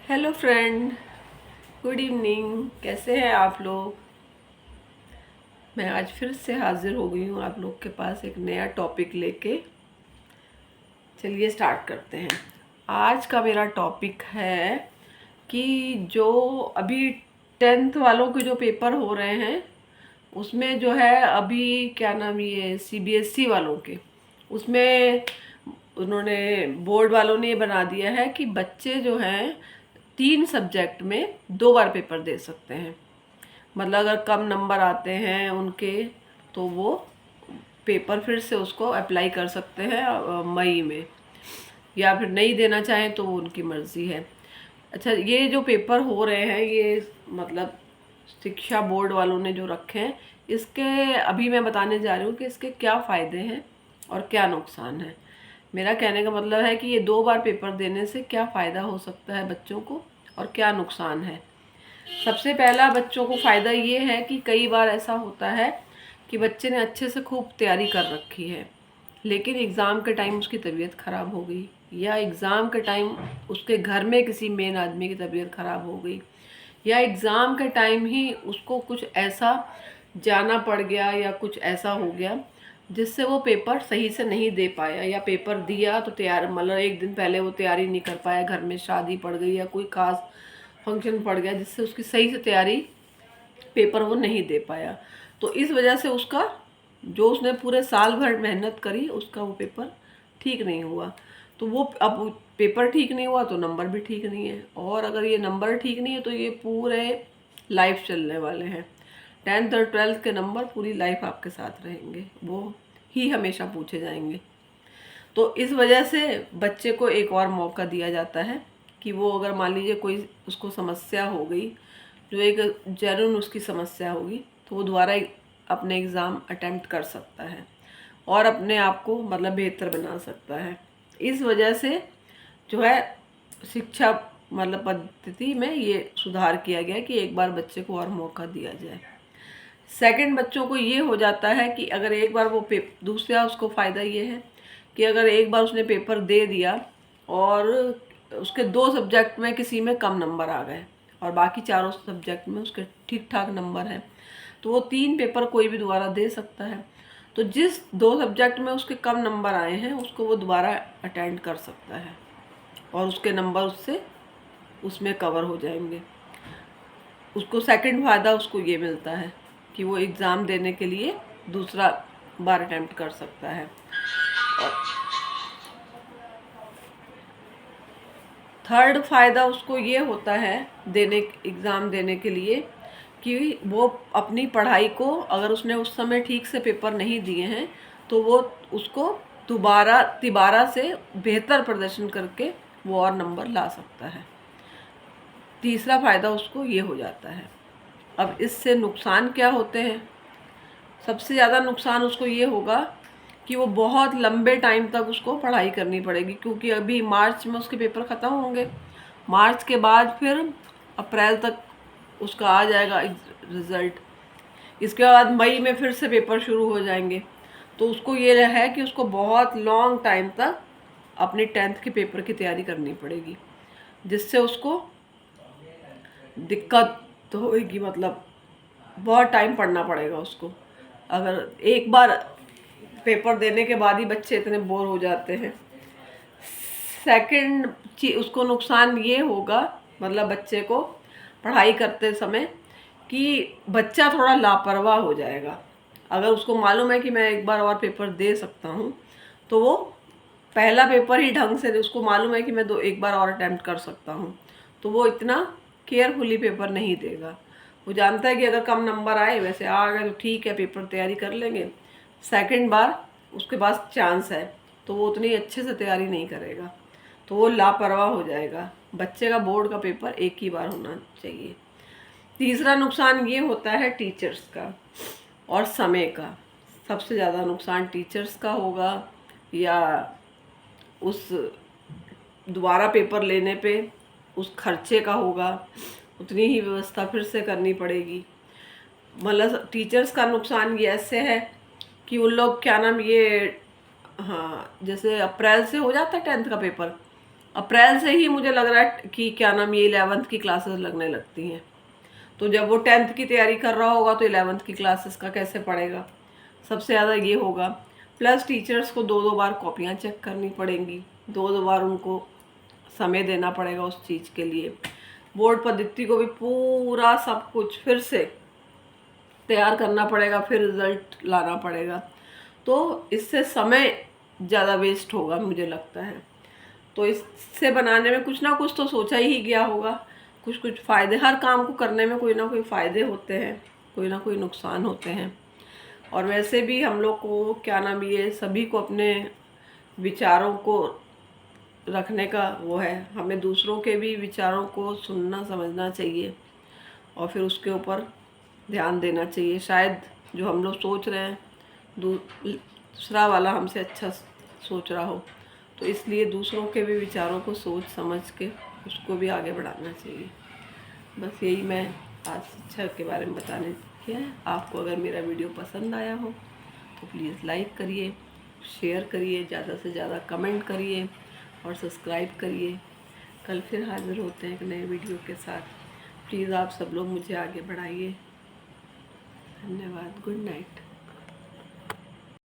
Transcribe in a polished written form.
Hello friend, good evening. कैसे हैं आप लोग? मैं आज फिर से हाजिर हो गई हूँ आप लोग के पास एक नया टॉपिक लेके। चलिए स्टार्ट करते हैं। आज का मेरा टॉपिक है कि जो अभी 10th वालों के जो पेपर हो रहे हैं उसमें जो है अभी क्या नाम, ये सीबीएसई वालों के उसमें उन्होंने बोर्ड वालों ने ये बना दिया है कि बच्चे जो हैं 3 सब्जेक्ट में 2 बार पेपर दे सकते हैं। मतलब अगर कम नंबर आते हैं उनके तो वो पेपर फिर से उसको अप्लाई कर सकते हैं मई में, या फिर नहीं देना चाहें तो वो उनकी मर्ज़ी है। अच्छा, ये जो पेपर हो रहे हैं ये मतलब शिक्षा बोर्ड वालों ने जो रखे हैं, इसके अभी मैं बताने जा रही हूँ कि इसके क्या फ़ायदे हैं और क्या नुकसान है। मेरा कहने का मतलब है कि ये 2 बार पेपर देने से क्या फ़ायदा हो सकता है बच्चों को और क्या नुकसान है। सबसे पहला, बच्चों को फ़ायदा ये है कि कई बार ऐसा होता है कि बच्चे ने अच्छे से खूब तैयारी कर रखी है, लेकिन एग्ज़ाम के टाइम उसकी तबीयत ख़राब हो गई, या एग्ज़ाम के टाइम उसके घर में किसी मेन आदमी की तबीयत ख़राब हो गई, या एग्ज़ाम के टाइम ही उसको कुछ ऐसा जाना पड़ गया या कुछ ऐसा हो गया जिससे वो पेपर सही से नहीं दे पाया, या पेपर दिया तो तैयार मतलब एक दिन पहले वो तैयारी नहीं कर पाया, घर में शादी पड़ गई या कोई खास फंक्शन पड़ गया जिससे उसकी सही से तैयारी पेपर वो नहीं दे पाया। तो इस वजह से उसका जो उसने पूरे साल भर मेहनत करी उसका वो पेपर ठीक नहीं हुआ। तो वो अब पेपर ठीक नहीं हुआ तो नंबर भी ठीक नहीं है, और अगर ये नंबर ठीक नहीं है तो ये पूरे लाइफ चलने वाले हैं। 10th और 12th के नंबर पूरी लाइफ आपके साथ रहेंगे, वो ही हमेशा पूछे जाएंगे। तो इस वजह से बच्चे को एक और मौका दिया जाता है कि वो अगर मान लीजिए कोई उसको समस्या हो गई जो एक जेन्युइन उसकी समस्या होगी तो वो दोबारा अपने एग्ज़ाम अटेम्प्ट कर सकता है और अपने आप को मतलब बेहतर बना सकता है। इस वजह से जो है शिक्षा मतलब पद्धति में ये सुधार किया गया कि एक बार बच्चे को और मौका दिया जाए। सेकंड, बच्चों को ये हो जाता है कि अगर एक बार वो दूसरा उसको फ़ायदा ये है कि अगर एक बार उसने पेपर दे दिया और उसके 2 सब्जेक्ट में किसी में कम नंबर आ गए और बाकी चारों सब्जेक्ट में उसके ठीक ठाक नंबर हैं, तो वो 3 पेपर कोई भी दोबारा दे सकता है। तो जिस 2 सब्जेक्ट में उसके कम नंबर आए हैं उसको वो दोबारा अटेंड कर सकता है और उसके नंबर उससे उसमें कवर हो जाएंगे। उसको सेकंड फ़ायदा उसको ये मिलता है कि वो एग्ज़ाम देने के लिए दूसरा बार अटेम्प्ट कर सकता है। और थर्ड फ़ायदा उसको ये होता है देने एग्ज़ाम देने के लिए कि वो अपनी पढ़ाई को, अगर उसने उस समय ठीक से पेपर नहीं दिए हैं तो वो उसको दोबारा तिबारा से बेहतर प्रदर्शन करके वो और नंबर ला सकता है। तीसरा फ़ायदा उसको ये हो जाता है। अब इससे नुकसान क्या होते हैं? सबसे ज़्यादा नुकसान उसको ये होगा कि वो बहुत लंबे टाइम तक उसको पढ़ाई करनी पड़ेगी, क्योंकि अभी मार्च में उसके पेपर ख़त्म होंगे। मार्च के बाद फिर अप्रैल तक उसका आ जाएगा रिज़ल्ट। इसके बाद मई में फिर से पेपर शुरू हो जाएंगे। तो उसको ये है कि उसको बहुत लॉन्ग टाइम तक अपने 10th के पेपर की तैयारी करनी पड़ेगी, जिससे उसको दिक्कत तो होगी, मतलब बहुत टाइम पढ़ना पड़ेगा उसको। अगर एक बार पेपर देने के बाद ही बच्चे इतने बोर हो जाते हैं। सेकंड उसको नुकसान ये होगा, मतलब बच्चे को पढ़ाई करते समय, कि बच्चा थोड़ा लापरवाह हो जाएगा। अगर उसको मालूम है कि मैं एक बार और पेपर दे सकता हूँ तो वो पहला पेपर ही ढंग से, उसको मालूम है कि मैं एक बार और अटैम्प्ट कर सकता हूँ, तो वो इतना केयरफुली पेपर नहीं देगा। वो जानता है कि अगर कम नंबर आए, वैसे आ गए तो ठीक है, पेपर तैयारी कर लेंगे, सेकंड बार उसके पास चांस है, तो वो उतनी अच्छे से तैयारी नहीं करेगा, तो वो लापरवाह हो जाएगा। बच्चे का बोर्ड का पेपर एक ही बार होना चाहिए। तीसरा नुकसान ये होता है टीचर्स का और समय का। सबसे ज़्यादा नुकसान टीचर्स का होगा, या उस दोबारा पेपर लेने पे उस खर्चे का होगा, उतनी ही व्यवस्था फिर से करनी पड़ेगी। मतलब टीचर्स का नुकसान ये ऐसे है कि उन लोग क्या नाम ये, हाँ, जैसे अप्रैल से हो जाता है 10th का पेपर, अप्रैल से ही मुझे लग रहा है कि क्या नाम ये 11th की क्लासेस लगने लगती हैं। तो जब वो 10th की तैयारी कर रहा होगा तो 11th की क्लासेस का कैसे पढ़ेगा, सबसे ज़्यादा ये होगा। प्लस टीचर्स को 2-2 बार कॉपियाँ चेक करनी पड़ेंगी, 2-2 बार उनको समय देना पड़ेगा उस चीज़ के लिए। बोर्ड पद्धति को भी पूरा सब कुछ फिर से तैयार करना पड़ेगा, फिर रिज़ल्ट लाना पड़ेगा। तो इससे समय ज़्यादा वेस्ट होगा मुझे लगता है। तो इससे बनाने में कुछ ना कुछ तो सोचा ही गया होगा, कुछ कुछ फ़ायदे, हर काम को करने में कोई ना कोई फ़ायदे होते हैं, कोई ना कोई नुकसान होते हैं। और वैसे भी हम लोग को क्या नाम ये सभी को अपने विचारों को रखने का वो है, हमें दूसरों के भी विचारों को सुनना समझना चाहिए और फिर उसके ऊपर ध्यान देना चाहिए। शायद जो हम लोग सोच रहे हैं दूसरा वाला हमसे अच्छा सोच रहा हो, तो इसलिए दूसरों के भी विचारों को सोच समझ के उसको भी आगे बढ़ाना चाहिए। बस यही मैं आज शिक्षा के बारे में बताने किया है। आपको अगर मेरा वीडियो पसंद आया हो तो प्लीज़ लाइक करिए, शेयर करिए, ज़्यादा से ज़्यादा कमेंट करिए और सब्सक्राइब करिए। कल फिर हाज़िर होते हैं एक नए वीडियो के साथ। प्लीज़ आप सब लोग मुझे आगे बढ़ाइए। धन्यवाद। Good night.